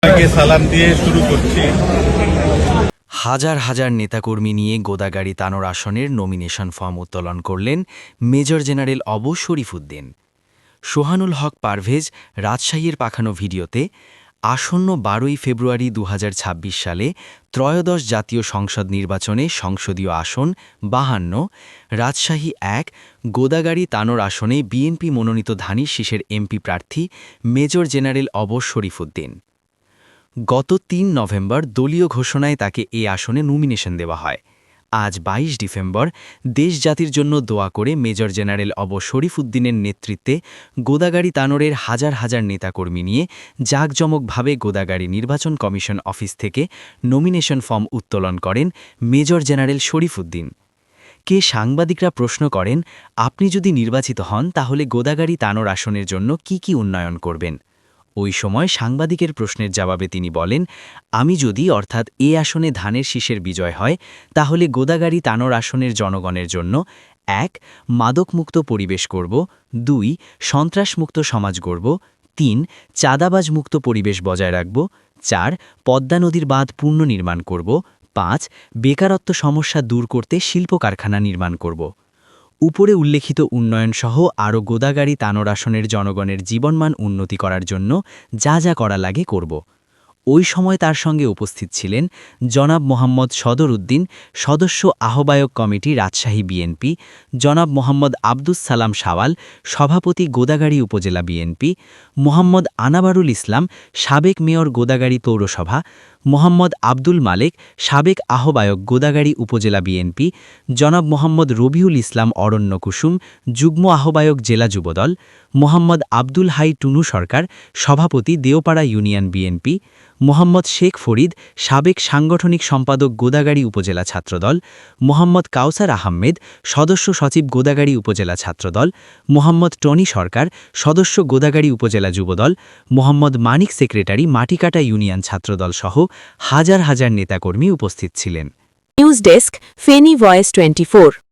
সালাম দিয়ে শুরু করছি। হাজার হাজার নেতাকর্মী নিয়ে গোদাগাড়ি তানোর আসনের নমিনেশন ফর্ম উত্তোলন করলেন মেজর জেনারেল অবু শরীফুদ্দিন। সোহানুল হক পারভেজ রাজশাহীর পাঠানো ভিডিওতে আসন্ন 12ই ফেব্রুয়ারি 2026 সালে ত্রয়োদশ জাতীয় সংসদ নির্বাচনে সংসদীয় আসন 52, রাজশাহী 1 গোদাগাড়ি তানোর আসনে বিএনপি মনোনীত ধানের শীষের এমপি প্রার্থী মেজর জেনারেল অবু শরীফুদ্দিন। গত ৩ নভেম্বর দলীয় ঘোষণায় তাকে এই আসনে নমিনেশন দেওয়া হয়। আজ ২২ ডিসেম্বর দেশ জাতির জন্য দোয়া করে মেজর জেনারেল অবু শরীফুদ্দিনের নেতৃত্বে গোদাগাড়ি তানোরের হাজার হাজার নেতাকর্মী নিয়ে জাঁকজমকভাবে গোদাগাড়ি নির্বাচন কমিশন অফিস থেকে নমিনেশন ফর্ম উত্তোলন করেন মেজর জেনারেল শরীফুদ্দিন। সাংবাদিকরা প্রশ্ন করেন, আপনি যদি নির্বাচিত হন তাহলে গোদাগাড়ি তানোর আসনের জন্য কি উন্নয়ন করবেন? ওই সময় সাংবাদিকের প্রশ্নের জবাবে তিনি বলেন, আমি যদি অর্থাৎ এ আসনে ধানের শীষের বিজয় হয় তাহলে গোদাগাড়ি তানোর আসনের জনগণের জন্য ১ মাদকমুক্ত পরিবেশ করব, ২ সন্ত্রাসমুক্ত সমাজ গড়ব, ৩ চাঁদাবাজমুক্ত পরিবেশ বজায় রাখব, ৪ পদ্মা নদীর বাঁধ পুনর্নির্মাণ করব, ৫ বেকারত্ব সমস্যা দূর করতে শিল্প কারখানা নির্মাণ করব। উপরে উল্লেখিত উন্নয়নসহ আরও গোদাগাড়ি তানোর আসনের জনগণের জীবনমান উন্নতি করার জন্য যা করা লাগে করব। ওই সময় তার সঙ্গে উপস্থিত ছিলেন জনাব মোহাম্মদ সদর উদ্দিন, সদস্য আহ্বায়ক কমিটি রাজশাহী বিএনপি, জনাব মোহাম্মদ আব্দুস সালাম শাওয়াল, সভাপতি গোদাগাড়ি উপজেলা বিএনপি, মোহাম্মদ আনাবারুল ইসলাম, সাবেক মেয়র গোদাগাড়ি পৌরসভা, মোহাম্মদ আব্দুল মালেক, সাবেক আহ্বায়ক গোদাগাড়ি উপজেলা বিএনপি, জনাব মোহাম্মদ রবিউল ইসলাম অরণ্য কুসুম, যুগ্ম আহ্বায়ক জেলা যুবদল, মোহাম্মদ আব্দুল হাই টুনু সরকার, সভাপতি দেওপাড়া ইউনিয়ন বিএনপি, মোহাম্মদ শেখ ফরিদ, সাবেক সাংগঠনিক সম্পাদক গোদাগাড়ি উপজেলা ছাত্রদল, মোহাম্মদ কাউসার আহমেদ, সদস্য সচিব গোদাগাড়ি উপজেলা ছাত্রদল, মোহাম্মদ টনি সরকার, সদস্য গোদাগাড়ি উপজেলা যুবদল, মোহাম্মদ মানিক সেক্রেটারি মাটিকাটা ইউনিয়ন ছাত্রদল সহ হাজার হাজার নেতাকর্মী উপস্থিত ছিলেন। News desk, Feni voice 24।